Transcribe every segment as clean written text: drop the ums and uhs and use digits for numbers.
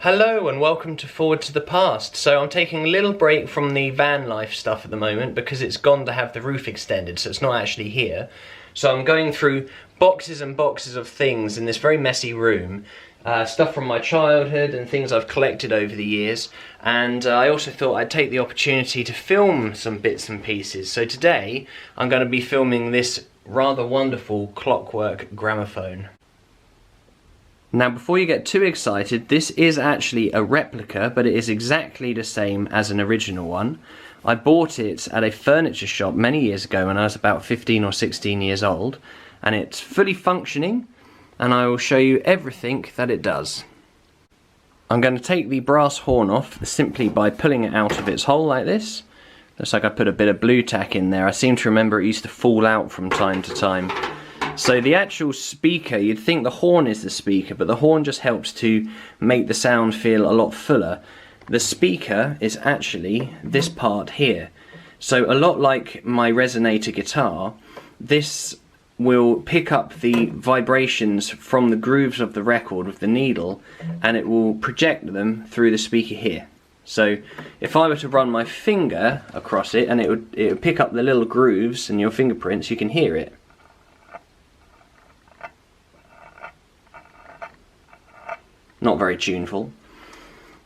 Hello and welcome to Forward to the Past. So I'm taking a little break from the van life stuff at the moment because it's gone to have the roof extended, so it's not actually here. So I'm going through boxes and boxes of things in this very messy room. Stuff from my childhood and things I've collected over the years. And I also thought I'd take the opportunity to film some bits and pieces. So today I'm going to be filming this rather wonderful Clockwork gramophone. Now before you get too excited, this is actually a replica, but it is exactly the same as an original one. I bought it at a furniture shop many years ago when I was about 15 or 16 years old, and it's fully functioning, and I will show you everything that it does. I'm going to take the brass horn off simply by pulling it out of its hole like this. Looks like I put a bit of blue tack in there. I seem to remember it used to fall out from time to time. So the actual speaker, you'd think the horn is the speaker, but the horn just helps to make the sound feel a lot fuller. The speaker is actually this part here. So a lot like my resonator guitar, this will pick up the vibrations from the grooves of the record with the needle, and it will project them through the speaker here. So if I were to run my finger across it, and it would pick up the little grooves and your fingerprints, you can hear it. Not very tuneful.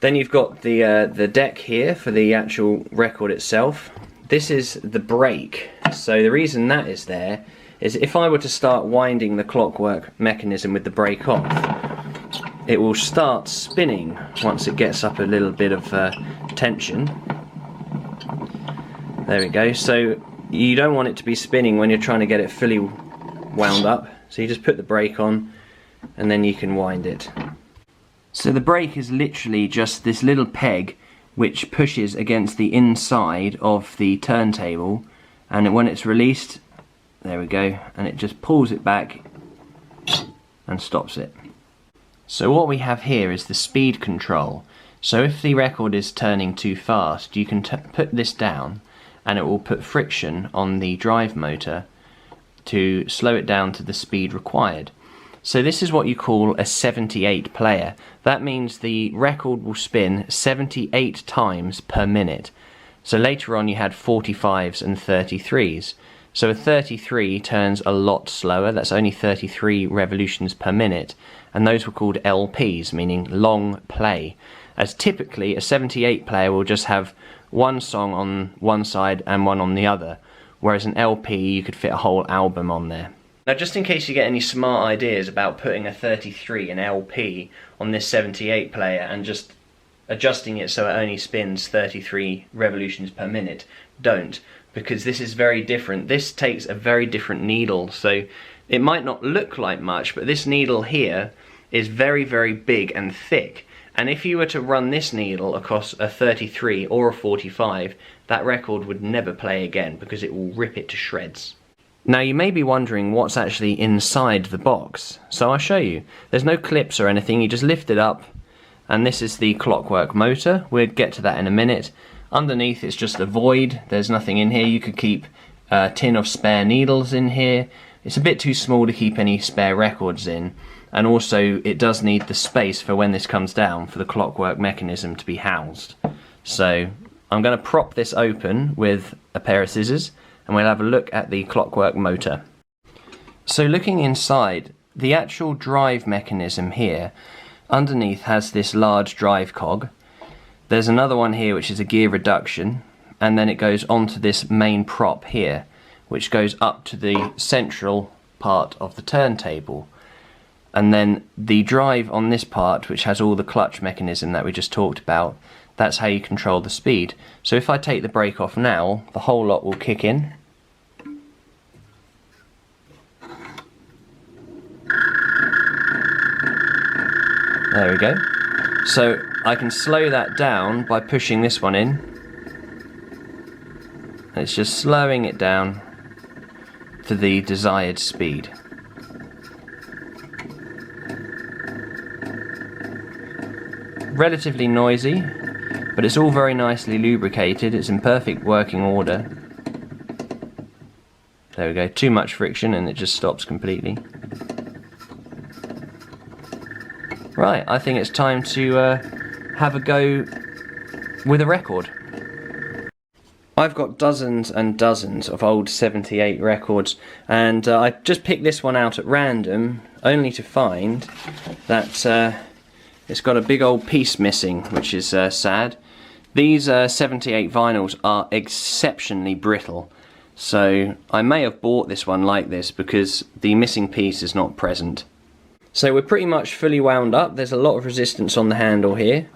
Then you've got the deck here for the actual record itself. This is the brake. So the reason that is there is if I were to start winding the clockwork mechanism with the brake off, it will start spinning once it gets up a little bit of tension. There we go. So you don't want it to be spinning when you're trying to get it fully wound up. So you just put the brake on and then you can wind it. So the brake is literally just this little peg which pushes against the inside of the turntable, and when it's released, there we go, and it just pulls it back and stops it. So what we have here is the speed control. So if the record is turning too fast, you can put this down and it will put friction on the drive motor to slow it down to the speed required. So this is what you call a 78 player. That means the record will spin 78 times per minute. So later on you had 45s and 33s. So a 33 turns a lot slower, that's only 33 revolutions per minute, and those were called LPs, meaning long play. As typically a 78 player will just have one song on one side and one on the other, whereas an LP you could fit a whole album on there. Now just in case you get any smart ideas about putting a 33, an LP, on this 78 player and just adjusting it so it only spins 33 revolutions per minute, don't, because this is very different. This takes a very different needle, so it might not look like much, but this needle here is very, very big and thick, and if you were to run this needle across a 33 or a 45, that record would never play again because it will rip it to shreds. Now you may be wondering what's actually inside the box, so I'll show you. There's no clips or anything, you just lift it up, and this is the Clockwork motor. We'll get to that in a minute. Underneath it's just a void, there's nothing in here. You could keep a tin of spare needles in here. It's a bit too small to keep any spare records in, and also it does need the space for when this comes down for the clockwork mechanism to be housed. So I'm going to prop this open with a pair of scissors, and we'll have a look at the Clockwork motor. So looking inside, the actual drive mechanism here underneath has this large drive cog. There's another one here which is a gear reduction, and then it goes onto this main prop here which goes up to the central part of the turntable, and then the drive on this part which has all the clutch mechanism that we just talked about, that's how you control the speed. So if I take the brake off now, the whole lot will kick in. There we go. So I can slow that down by pushing this one in. It's just slowing it down to the desired speed. Relatively noisy, but it's all very nicely lubricated. It's in perfect working order. There we go. Too much friction and it just stops completely. Right, I think it's time to have a go with a record. I've got dozens and dozens of old 78 records, and I just picked this one out at random, only to find that it's got a big old piece missing, which is sad. These 78 vinyls are exceptionally brittle, so I may have bought this one like this because the missing piece is not present. So we're pretty much fully wound up. There's a lot of resistance on the handle here,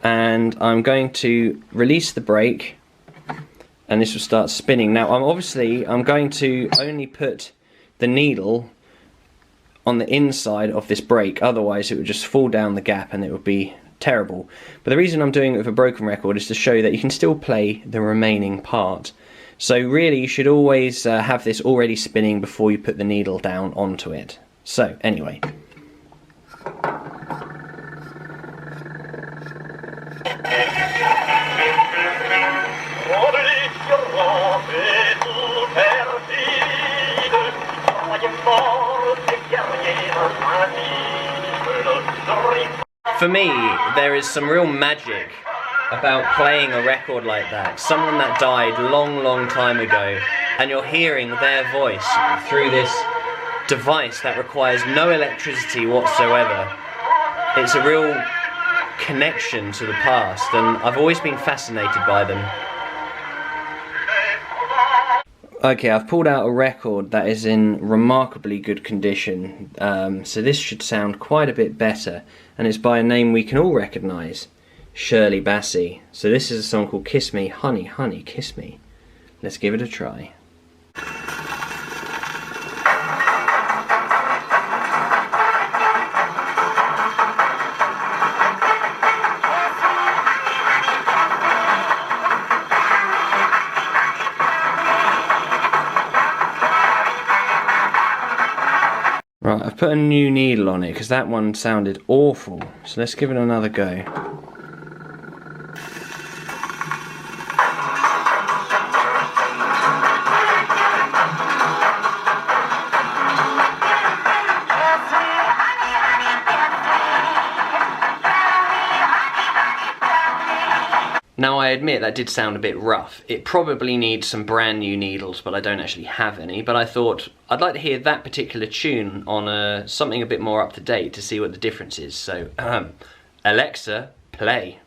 and I'm going to release the brake and this will start spinning. Now I'm going to only put the needle on the inside of this brake, otherwise it would just fall down the gap and it would be terrible. But the reason I'm doing it with a broken record is to show that you can still play the remaining part. So really you should always have this already spinning before you put the needle down onto it. So anyway. For me, there is some real magic about playing a record like that. Someone that died long time ago, and you're hearing their voice through this device that requires no electricity whatsoever. It's a real connection to the past, and I've always been fascinated by them. Okay, I've pulled out a record that is in remarkably good condition, so this should sound quite a bit better, and it's by a name we can all recognise, Shirley Bassey. So this is a song called Kiss Me, Honey, Honey, Kiss Me. Let's give it a try. Right, I've put a new needle on it because that one sounded awful. So let's give it another go. Now I admit that did sound a bit rough. It probably needs some brand new needles, but I don't actually have any. But I thought I'd like to hear that particular tune on something a bit more up to date to see what the difference is. So, Alexa, play.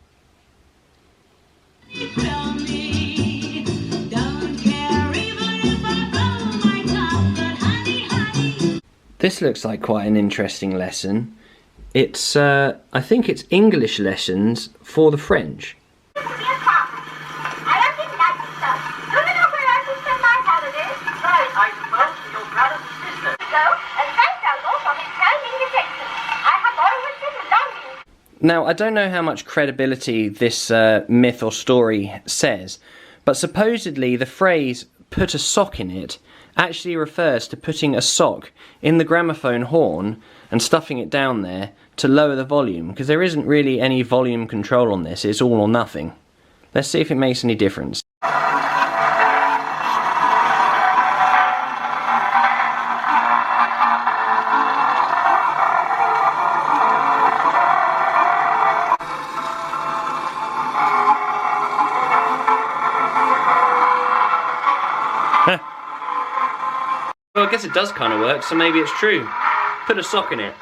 This looks like quite an interesting lesson. It's, I think it's English lessons for the French. Now, I don't know how much credibility this myth or story says, but supposedly the phrase, put a sock in it, actually refers to putting a sock in the gramophone horn and stuffing it down there to lower the volume, because there isn't really any volume control on this, it's all or nothing. Let's see if it makes any difference. Well, I guess it does kind of work, so maybe it's true. Put a sock in it.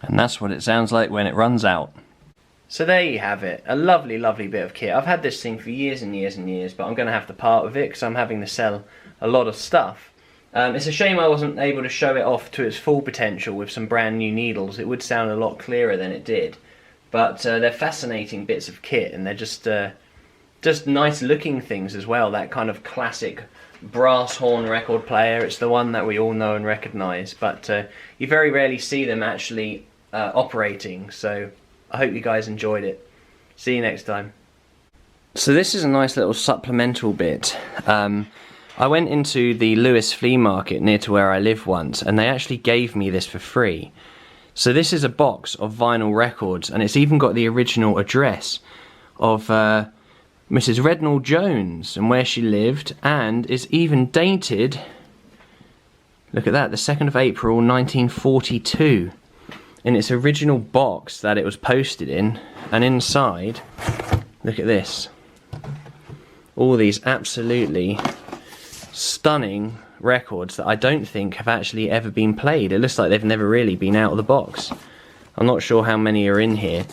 And that's what it sounds like when it runs out. So there you have it, a lovely bit of kit. I've had this thing for years and years and years, but I'm going to have to part with it because I'm having to sell a lot of stuff. It's a shame I wasn't able to show it off to its full potential with some brand new needles. It would sound a lot clearer than it did. But they're fascinating bits of kit, and they're just nice looking things as well. That kind of classic brass horn record player, it's the one that we all know and recognise, but you very rarely see them actually operating, so I hope you guys enjoyed it. See you next time. So this is a nice little supplemental bit. I I went into the Lewis flea market near to where I live once, and they actually gave me this for free. So this is a box of vinyl records, and it's even got the original address of Mrs. Rednall Jones and where she lived, and is even dated, look at that, the 2nd of April 1942, in its original box that it was posted in. And inside, look at this, all these absolutely stunning records that I don't think have actually ever been played. It looks like they've never really been out of the box. I'm not sure how many are in here,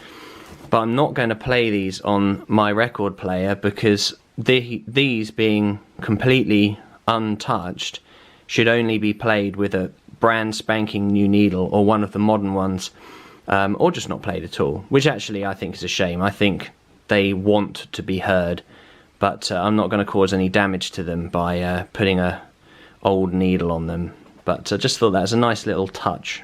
but I'm not going to play these on my record player because these being completely untouched should only be played with a brand spanking new needle or one of the modern ones, or just not played at all, which actually I think is a shame. I think they want to be heard, but I'm not going to cause any damage to them by putting a old needle on them. But I just thought that was a nice little touch.